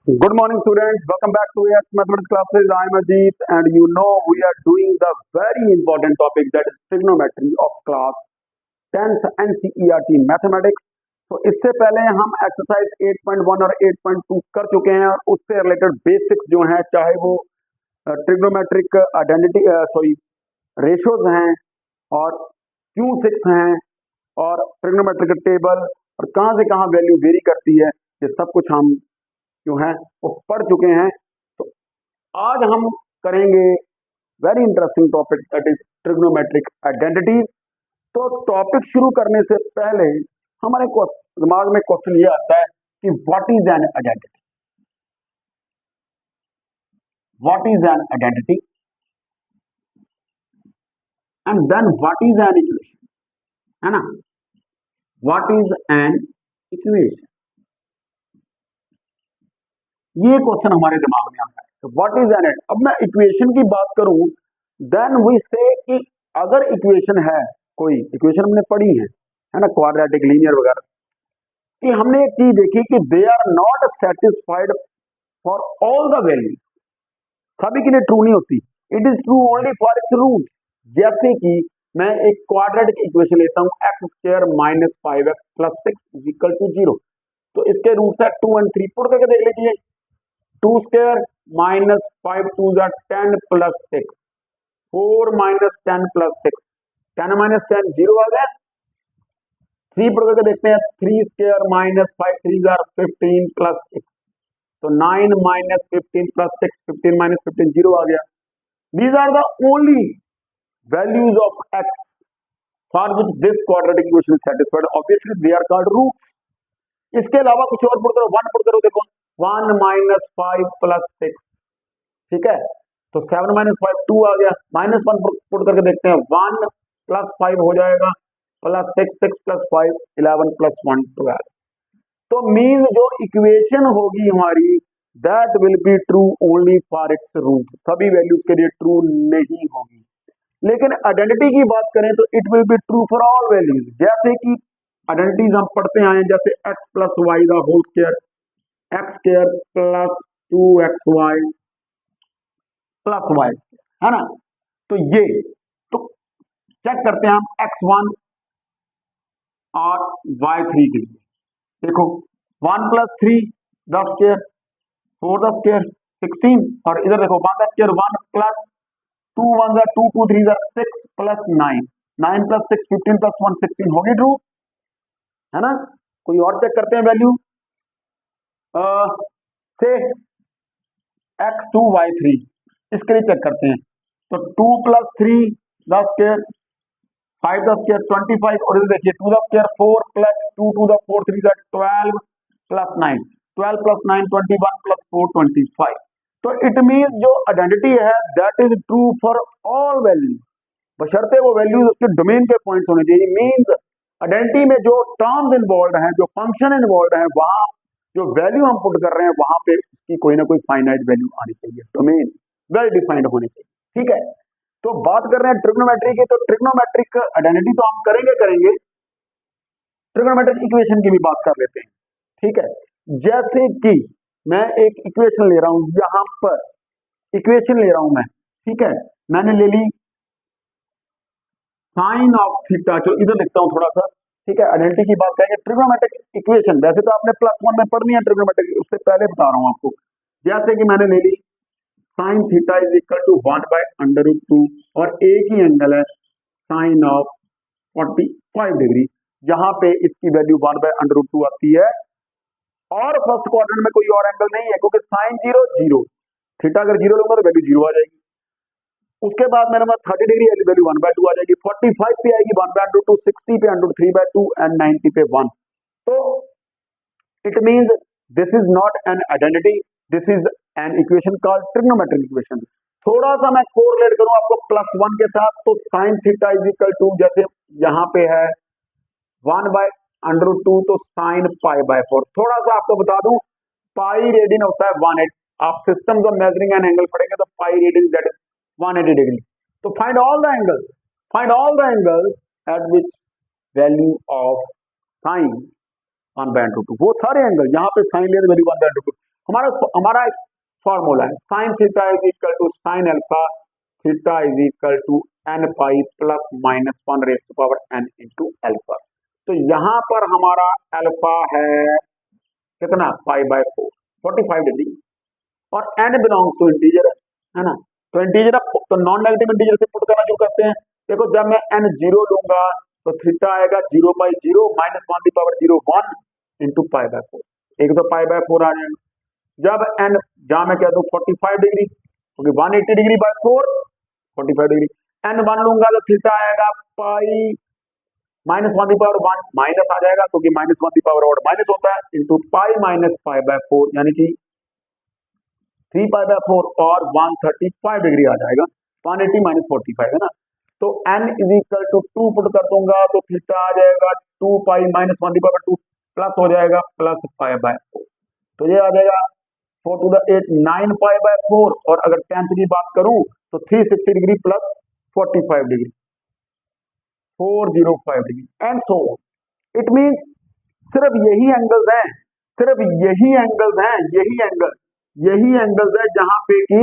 Good morning, students. Welcome back to AS Mathematics classes. I am Ajit, and you know we are doing the very important topic that is trigonometry of class 10th NCERT Mathematics. तो इससे पहले हम exercise 8.1 और 8.2 कर चुके हैं और उससे रिलेटेड बेसिक्स जो हैं, चाहे वो ट्रिग्नोमेट्रिक आइडेंटिटी रेशियोज हैं और Q6 हैं और ट्रिग्नोमेट्रिक टेबल और कहाँ से कहाँ वैल्यू वेरी करती है, ये सब कुछ हम जो है वो पढ़ चुके हैं। तो आज हम करेंगे very interesting topic that is trigonometric identities. तो टॉपिक शुरू करने से पहले हमारे दिमाग में क्वेश्चन ये आता है कि what is an identity, what is an identity and then what is an equation, है ना। व्हाट इज एन इक्वेशन, ये क्वेश्चन हमारे दिमाग में आता है। तो व्हाट इज एन, अब मैं इक्वेशन की बात करूं देन वी से कि अगर इक्वेशन है, कोई इक्वेशन हमने पढ़ी है ना, क्वाड्रेटिक लीनियर वगैरह, कि हमने एक चीज देखी कि they are not satisfied for all the values, सभी के लिए ट्रू नहीं होती, it is true only for its root. जैसे कि मैं एक क्वाड्रेटिक इक्वेशन लेता हूं x square minus 5x plus 6 is equal to 0, तो इसके रूट्स है 2 और 3, पुट करके देख लीजिए। 2 square minus 5 2 10 plus 6, 4 minus 10 plus 6, 10 minus 10 0 आ गया। 3 पुट करके देखते हैं, 3 स्क्वायर माइनस 5 3 15 प्लस 6, तो 9 माइनस 15 प्लस 6, 15 माइनस 15 0 आ गया। These are the only values of x for which this quadratic equation is satisfied. Obviously they are called roots. इसके अलावा कुछ और पुट करो, 1 पुट करो, देखो 1 माइनस 5 प्लस 6, ठीक है, तो 7 माइनस 5 2 आ गया। माइनस 1 पुट करके देखते हैं, 1 प्लस 5 हो जाएगा, प्लस 6 6 प्लस 5 11 प्लस 1 12। तो मीन जो इक्वेशन होगी हमारी that will be true only for its root, सभी वैल्यूज के लिए ट्रू नहीं होगी। लेकिन आइडेंटिटी की बात करें तो it will be true for all values. जैसे कि आइडेंटिटीज हम पढ़ते आए, जैसे x plus y the whole square, x square plus 2xy plus y, है ना। तो ये तो चेक करते हैं हम x1 और y3 के लिए। देखो 1 प्लस 3 10 स्क्वायर, 4 10 स्क्वायर 16, और इधर देखो 1 10 square 1 plus 2 1 2 2 3 6 plus 9 9 plus 6 15 plus 1 16, होगी ट्रू, है ना। कोई और चेक करते हैं वैल्यू, से x2 y3, इसके लिए चेक करते हैं। तो 2 प्लस 3 10 स्क्वायर, 5 10 स्क्वायर 25, और इधर देखिए 2 10 square 4 plus 2 2 4 3 12 plus 9 12 plus 9 21 plus 4 25। तो इट मीन जो आइडेंटिटी है that is true for all values, बशर्ते वो वैल्यूज उसके डोमेन के पॉइंट्स होने चाहिए। मीन्स आइडेंटिटी में जो टर्म्स इन्वॉल्व हैं, जो फंक्शन इन्वॉल्व हैं, वहां जो वैल्यू हम पुट कर रहे हैं वहां पे उसकी कोई ना कोई फाइनाइट वैल्यू आनी चाहिए, डोमेन वेल डिफाइंड होनी चाहिए, ठीक है। तो बात कर रहे हैं ट्रिग्नोमेट्री की, तो ट्रिग्नोमेट्रिक आइडेंटिटी तो हम करेंगे, ट्रिग्नोमेट्रिक इक्वेशन की भी बात कर लेते हैं, ठीक है। जैसे कि मैं एक इक्वेशन ले रहा हूं, यहां पर इक्वेशन ले रहा हूं मैं, ठीक है, मैंने ले ली साइन ऑफ थीटा, जो इधर लिखता हूं थोड़ा सा, ठीक है। आइडेंटिटी की बात करेंगे, ट्रिग्नोमेट्रिक इक्वेशन वैसे तो आपने +1 में पढ़नी है ट्रिग्नोमेट्रिक, उससे पहले बता रहा हूं आपको। जैसे कि मैंने ले ली sine theta is equal to 1/√2, और एक ही एंगल है साइन ऑफ 45 डिग्री, जहां पे इसकी वैल्यू 1/√2 आती है, और फर्स्ट क्वाड्रेंट में कोई और एंगल नहीं है, क्योंकि साइन 0 0, थीटा अगर 0 लूंगा तो वैल्यू 0 आ जाएगी। उसके बाद मेरे पास 30 डिग्री वैल्यू 1/2 आ जाएगी, 45 पे आएगी 1/√2, 60 पे √3/2 एंड 90 पे 1। तो it means this is not an identity, this is an equation called trigonometric equation. थोड़ा सा मैं कोरिलेट करूं आपको +1 के साथ, तो sine theta is equal to, जैसे यहां पे है 1/√2, तो साइन π/4। थोड़ा सा आपको बता दूं, पाई रेडियन होता है 180, आप systems of measuring an angle पढ़ेंगे तो pi radian that is 180 degree. तो find all the angles at which value of sine 1/√2, वो सारे एंगल, यहां पे साइन लिया तो वैल्यू 1/√2, हमारा हमारा फॉर्मूला है sine theta is equal to sine alpha theta is equal to n pi plus minus 1 raise to power n into alpha. तो यहां पर हमारा अल्फा है कितना, पाई बाय 4, 45 डिग्री, और एन बिलोंग्स टू इंटीजर है ना। तो इंटीजर तो नॉन नेगेटिव इंटीजर से पुट करना शुरू करते हैं। देखो जब मैं एन 0 लूंगा तो थीटा आएगा 0 बाई 0 माइनस 1 की पावर 0 1 इंटू पाई बाय 4, एक तो पाई बाय 4 आ जाएगा। जब एन जहां मैं कह दूं 45 डिग्री, क्योंकि 180 डिग्री बाय 4 45 डिग्री, एन 1 लूंगा तो थीटा आएगा पाई माइनस 1 की पावर 1 माइनस आ जाएगा, क्योंकि माइनस 1 की पावर और माइनस होता है, into pi minus pi by 4 यानी कि 3 पाई बाय 4 और 135 डिग्री आ जाएगा। 180 माइनस 45 है ना। तो n is equal to 2 put कर दूंगा तो थीटा आ जाएगा 2 पाई माइनस 1 की पावर 2 प्लस हो जाएगा प्लस पाई बाय 4, तो ये आ जाएगा 4 टू द 8 9 पाई बाय 4, और अगर 10th की बात करूं तो 360 degree plus 45 degree 405 degree and so it means सिर्फ यही एंगल्स हैं, सिर्फ यही एंगल्स हैं, यही एंगल्स है जहां पे कि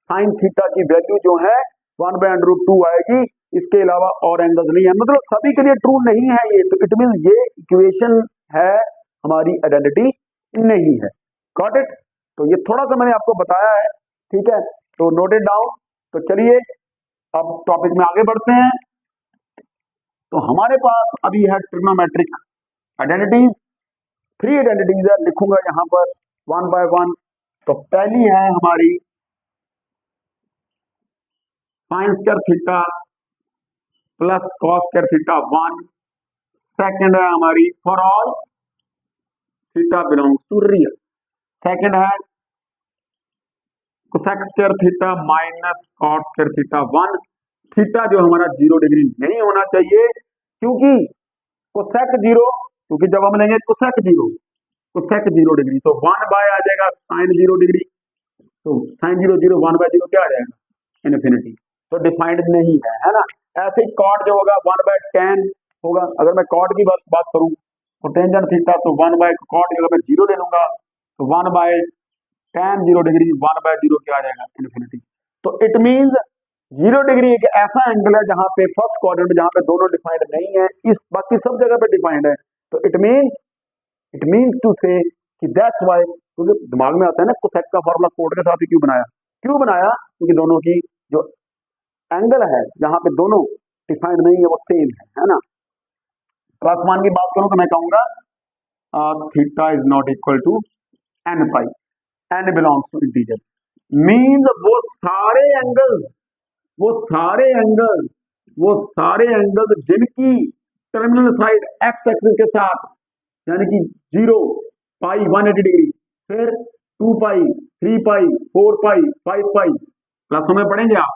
साइन थीटा की वैल्यू जो है 1/√2 आएगी, इसके अलावा और एंगल्स नहीं है, मतलब सभी के लिए ट्रू नहीं है ये। तो इट मीन ये इक्वेशन है हमारी आइडेंटिटी नहीं है। Got it. तो ये थोड़ा सा मैंने आपको बताया है, ठीक है, तो नोट इट डाउन। तो चलिए अब टॉपिक में आगे बढ़ते हैं। तो हमारे पास अभी है ट्रिग्नोमेट्रिक आइडेंटिटीज, 3 आइडेंटिटीज है, लिखूंगा यहां पर 1 बाय 1। तो पहली है हमारी sine square theta plus cos square theta 1। Second है हमारी for all theta belongs to real. Second है cosec square theta minus cot square theta 1। Theta जो हमारा 0 डिग्री नहीं होना चाहिए, क्योंकि कोसेक 0, क्योंकि जब हम लेंगे कोसेक 0 डिग्री तो 1 बाय आ जाएगा साइन 0 डिग्री, तो साइन 0 0 1 बाय 0 क्या आ जाएगा, इनफिनिटी। तो डिफाइंड नहीं है ना। ऐसे ही कॉट जो होगा 1/tan होगा। अगर मैं कॉट की बात करूं तो टेंजेंट थीटा तो 1 बाय कॉट, अगर मैं 0 ले लूंगा तो 1/tan 0 डिग्री 1 बाय 0 क्या आ जाएगा, इनफिनिटी। तो इट मींस 0 डिग्री एक ऐसा एंगल है जहां पे फर्स्ट क्वाड्रेंट जहां पे दोनों डिफाइंड नहीं है, इस बाकी सब जगह पे डिफाइंड है। तो इट मींस टू से कि दैट्स व्हाई, क्योंकि दिमाग में आता है ना कोसेक का फॉर्मूला कोड के साथ ही क्यों बनाया, क्योंकि दोनों की जो एंगल है जहां पे दोनों डिफाइंड नहीं है वो सेम है ना। प्लस 1 की बात करूं तो मैं कहूंगा theta is not equal to n pi, n belongs to integer, means वो सारे एंगल्स जिनकी टर्मिनल साइड एक्स एक्सिस के साथ, यानी कि 0 पाई 180 डिग्री, फिर 2 पाई 3 पाई 4 पाई 5 पाई, प्लस में पढ़ेंगे आप,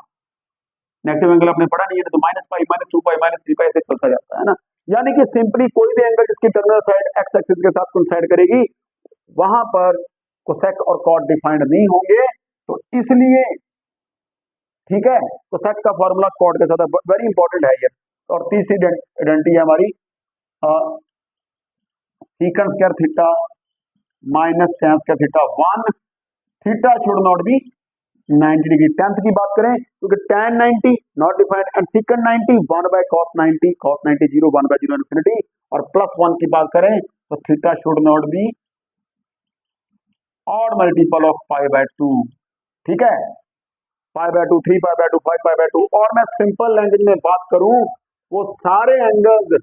नेगेटिव एंगल आपने पढ़ा नहीं है तो minus pi minus 2 pi minus 3 पाई ऐसे चलता जाता है ना। यानी कि सिंपली कोई भी एंगल जिसकी टर्मिनल साइड एक्स एक्सिस के साथ कोइंसाइड करेगी वहां पर कोसेक और कॉट डिफाइंड नहीं होंगे। तो इसलिए ठीक है, कोसेक का फॉर्मूला कॉट के साथ वेरी इंपॉर्टेंट है ये। और तीसरी आइडेंटिटी है हमारी secant square theta minus tan square theta 1, theta should not be 90 degree. 10th की बात करें क्योंकि tan 90 नॉट डिफाइंड एंड secant 90 1 बाय cos 90 0 1 बाय 0 इनफिनिटी। और प्लस 1 की बात करें तो theta should not be odd multiple of pi by 2, ठीक है, pi by 2 3 pi by 2 5 pi by 2। और मैं सिंपल लैंग्वेज में बात करूं वो सारे एंगल्स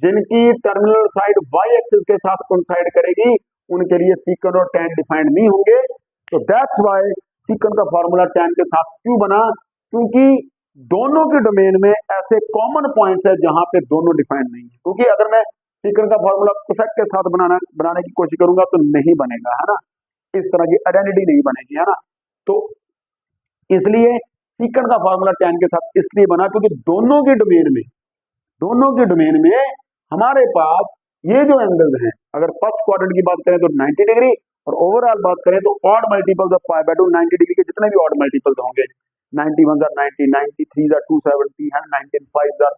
जिनकी टर्मिनल साइड वाई एक्सिस के साथ कोइंसाइड करेगी उनके लिए सीकंड और tan डिफाइंड नहीं होंगे। तो दैट्स व्हाई सीकंड का फॉर्मूला tan के साथ क्यों बना, क्योंकि दोनों के डोमेन में ऐसे कॉमन पॉइंट्स है जहां पे दोनों डिफाइंड नहीं है। क्योंकि अगर मैं सीकंड का फॉर्मूला कोसेक के साथ बनाने की कोशिश करूंगा तो नहीं बनेगा, है ना, इस तरह की आइडेंटिटी नहीं बनेगी, है ना। तो इसलिए सीकंड का फॉर्मूला tan के साथ इसलिए बना क्योंकि दोनों के डोमेन में हमारे पास ये जो एंगल्स हैं, अगर फर्स्ट क्वाड्रेंट की बात करें तो 90 डिग्री और ओवरऑल बात करें तो odd multiples of pi by 2 90 degree के जितने भी ऑड मल्टीपल्स होंगे 91 90 93 270 है 195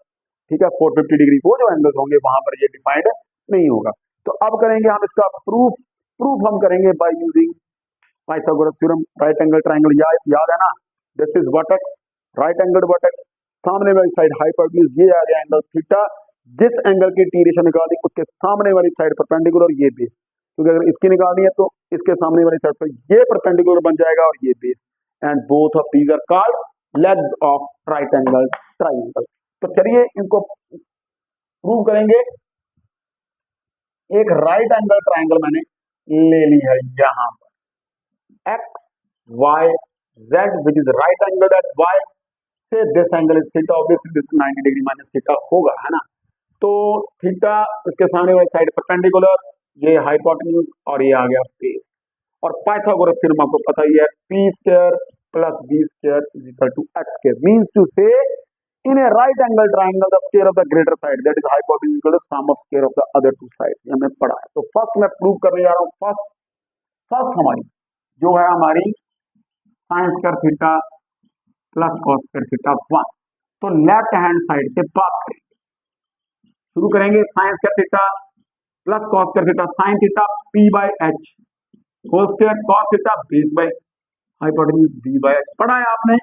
ठीक है 450 डिग्री, वो जो एंगल्स होंगे वहां पर ये डिफाइंड नहीं होगा। तो अब करेंगे हम इसका प्रूफ हम करेंगे by using Pythagoras theorem, right angle triangle याद है ना, this is vertex, right angle vertex, सामने वाली साइड हाइपोटेन्यूज, ये आ गया एंगल थीटा, जिस एंगल की टी रेशो निकाल दी उसके सामने वाली साइड परपेंडिकुलर, ये बेस, क्योंकि अगर इसकी निकालनी है तो इसके सामने वाली साइड पर ये परपेंडिकुलर बन जाएगा और ये base, and both of these are called legs of right angle triangle. तो चलिए इनको प्रूव करेंगे। एक राइट एंगल ट्राइंगल मैंने ले ली है यहां पर, X Y Z which is right angle at Y से this angle is theta, obviously this 90 degree minus theta होगा, है ना। तो थीटा इसके सामने वाली साइड परपेंडिकुलर, ये हाइपोटेन्यूज और ये आ गया बेस, और पाइथागोरस थ्योरम आपको पता ही है, p square plus B square is equal to x square, means to से in a right angle triangle the square of the greater side that is hypotenuse equal to sum of square of the other two sides, ये हमने पढ़ा है। तो first मैं prove करने जा रहा हूँ, फर्स्ट हमारी जो है हमारी sine square theta plus cos square theta 1, तो लेफ्ट हैंड साइड से बात करेंगे, शुरू करेंगे sine square theta plus cos square theta sine theta p by h whole square cos theta base by hypotenuse b by h, पढ़ा है आपने,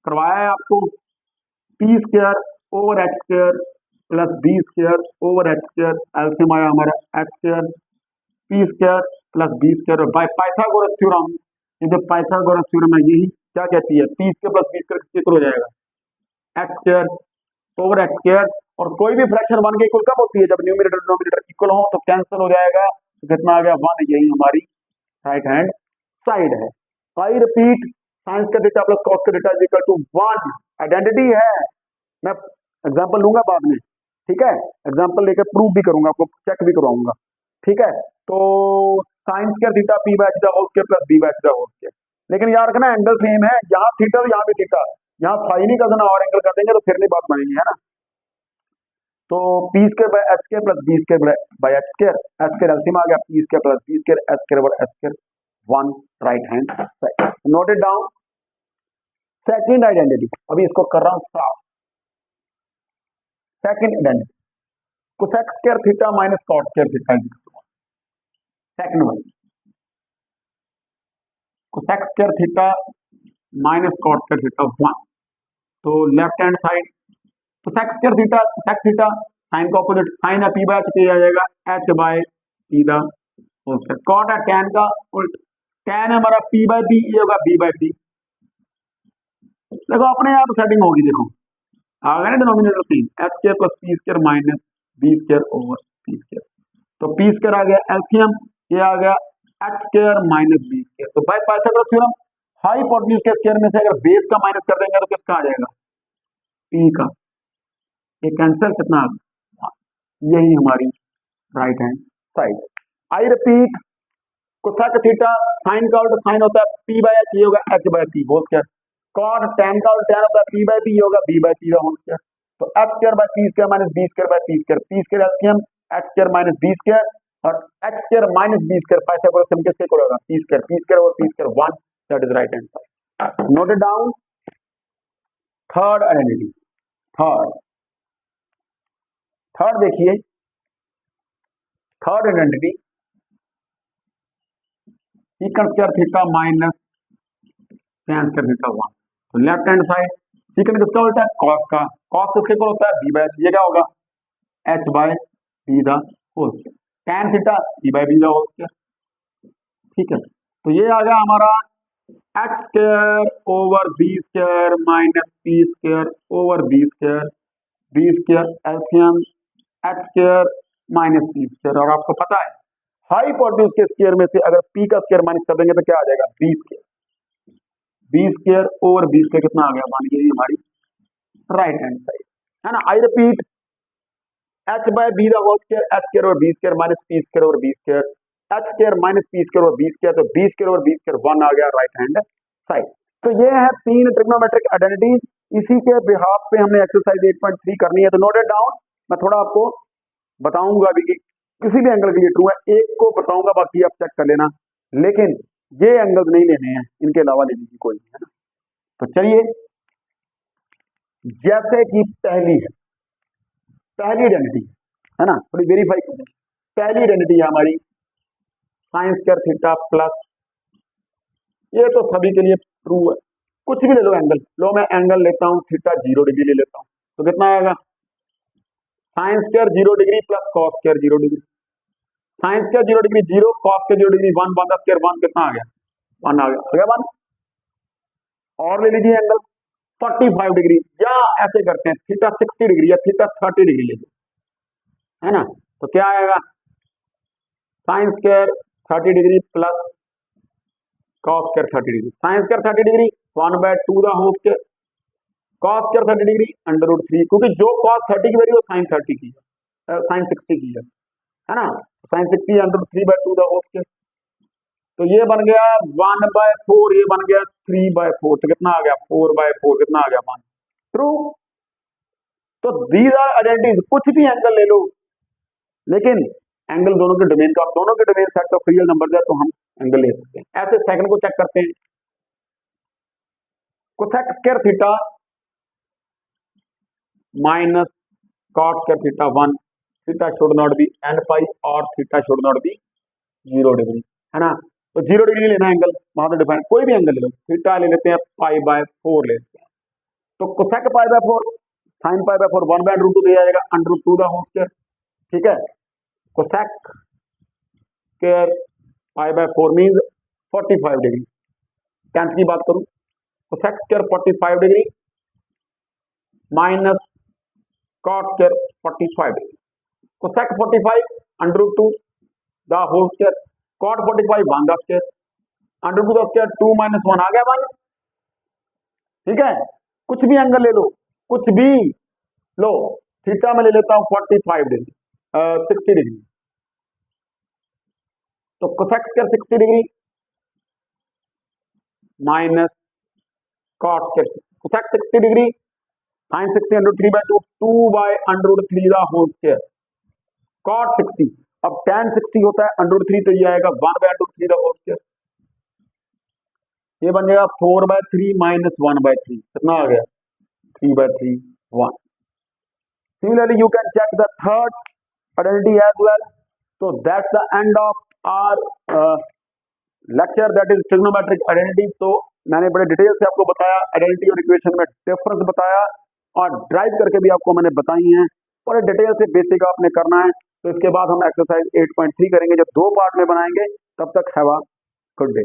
करवाया है आपको, p square over x square plus B square over x square, LCM आया हमारा x square p square plus B square by Pythagoras theorem. ये जो पाइथागोरस थ्योरम है यही क्या कहती है, p square plus B square किसके इक्वल हो जाएगा, x square over x square, और कोई भी फ्रैक्शन 1 के इक्वल कब होती है, जब न्यूमरेटर डिनोमिनेटर इक्वल हो, तो कैंसिल हो जाएगा, तो कितना आ गया 1, यही हमारी राइट हैंड साइड है। आई रिपीट, साइंस का थीटा प्लस कॉस का थीटा इज इक्वल टू 1, आइडेंटिटी है, मैं एग्जांपल लूंगा बाद में, ठीक है, एग्जांपल लेकर प्रूव भी करूंगा, आपको चेक भी करवाऊंगा, ठीक है। तो sine square theta p by theta whole square plus b by theta whole square, लेकिन याद रखना एंगल सेम है, यहाँ थीटा तो यहाँ भी थीटा, यहाँ फाई नहीं कर देना और एंगल कर देंगे तो फिर नहीं बात बनेगी, है ना। तो P square by H square plus B square by H square, H square LCM आ गया, P square plus B square H square over H square 1 right hand side, note it down. Second identity, अभी इसको कर रहा हूं साफ, second identity cosec square theta minus cot square theta is equal to 1, second one cosec square theta minus cot square theta 1, तो left hand side cosec square theta cosec theta sine का opposite sine है p by h आ जाएगा h by p the whole square, cot है tan का उल्ट, tan है हमारा p बाय b, ये होगा b बाय p, देखो अपने आप सेटिंग होगी, देखो आ गया ना denominator same, h square plus p square minus b square over p square, तो p स्क्वायर आ गया एलसीएम, ये आ गया x square minus b square, तो बाय पाइथागोरस थ्योरम हाइपोटेन्यूज के स्क्वायर में से अगर बेस का माइनस कर देंगे तो किसका आ जाएगा, p का, ये कैंसिल, कितना आ गया, यही हमारी right hand side. I repeat, cosec theta sine का उल्टा साइन होता है p बाय h, ये होगा h by p whole square, cot tan का उल्टा tan होता है p बाय p, ये होगा b by p whole square, तो h square by p square minus b square by p square, p square LCM h square minus b square और h square minus b square, Pythagoras theorem किसके equal होगा, p square over p square 1, that is right hand side, note it down. Third identity, third देखिए, third identity secant square theta minus tan square theta 1, तो left hand side सीकंट किसका उल्टा है, cos का, cos किसके equal होता है b by h, ये क्या होगा h by b the whole square, tan थीटा b by b the whole square, ठीक है। तो ये आ गया हमारा x square over b square minus p square over b square LCM x square minus p square, और आपको पता है हाइपोटेन्यूज के स्क्वायर में से अगर p का स्क्वायर माइनस कर देंगे तो क्या आ जाएगा, b square over b square कितना आ गया, मान लीजिए हमारी राइट हैंड साइड, है ना। I repeat, h by b the whole square h square over b square minus p square over b square, h square minus p square over b square, तो b square over b square 1 आ गया right hand side. तो ये है तीन trigonometric identities, इसी के behalf पे हमने एक्सरसाइज 8.3 करनी है, तो नोट इट डाउन। मैं थोड़ा आपको बताऊंगा अभी कि किसी भी एंगल के लिए ट्रू है, एक को बताऊंगा बाकी आप चेक कर लेना, लेकिन ये एंगल्स नहीं लेने हैं, इनके अलावा लेने की कोई नहीं, है ना। तो चलिए, जैसे कि पहली आइडेंटिटी है ना, थोड़ी वेरीफाई करते हैं। पहली आइडेंटिटी है हमारी साइन स्क्वायर थीटा प्लस ये तो सभी के लिए ट्रू है। कुछ भी ले लो एंगल, लो मैं एंगल लेता हूँ थीटा 0 डिग्री ले लेता हूँ, तो कितना आएगा sine square 0 degree plus cos square 0 degree. Sine square 0 degree 0, cos square 0 degree 1, 1 का स्क्वायर 1, कितना आ गया 1 आ गया 1। और ले लीजिए एंगल 45 डिग्री, या ऐसे करते हैं थीटा 60 डिग्री या थीटा 30 डिग्री ले लीजिए, है ना, तो क्या आएगा sine square 30 degree plus cos square 30 degree. Sine square 30 degree 1/2 the whole square, cos square 30 degree √3, क्योंकि जो कॉस 30 की वैल्यू साइन 30 की है, साइन 60 की है ना, साइन 60 √3/2 द होल स्क्वायर। तो ये बन गया 1/4, ये बन गया 3/4, तो कितना आ गया 4/4, कितना आ गया 1, ट्रू। तो दीज आर आइडेंटिटीज, कुछ भी एंगल ले लो, लेकिन एंगल दोनों के डोमेन का, दोनों के domain set of real number है, तो हम एंगल ले सकते हैं। ऐसे सेकंड को चेक करते हैं, cosec square theta minus cot square theta 1, theta should not be n pi और theta should not be 0 degree, है ना। तो 0 डिग्री लेना एंगल, वहां तो डिफाइन कोई भी एंगल ले लो, थीटा ले लेते हैं π/4 लेते हैं, तो कोसेक π/4 साइन π/4 1/√2 दिया जाएगा √2 द होल स्क्वायर, ठीक है। Cosec square π/4 means 45 degree. Tenth की बात करूं, cosec square 45 degree minus cot square 45 degree, cosec 45 √2 the whole square, cot 45 1 का स्क्वायर, √2 का स्क्वायर 2 - 1 आ गया 1, ठीक है। कुछ भी एंगल ले लो, कुछ भी लो, थीटा में ले लेता हूं 45 डिग्री 60 डिग्री, तो cosec square 60 degree minus cot square, cosec 60 degree sine 60 √3/2, 2/√3 the whole square, cot 60, अब tan 60 होता है √3, तो ये आएगा 1/√3 द होल स्क्वायर, ये बन जाएगा 4/3 माइनस 1/3, कितना आ गया 3/3 1। Similarly, you can check the third identity as well. So that's the end of our lecture, that is trigonometric identity. तो मैंने बड़े डिटेल से आपको बताया आइडेंटिटी और इक्वेशन में डिफरेंस बताया, और ड्राइव करके भी आपको मैंने बताई हैं, बड़े डिटेल से बेसिक आपने करना है। तो इसके बाद हम एक्सरसाइज 8.3 करेंगे, जो 2 पार्ट में बनाएंगे। तब तक हैव अ गुड डे।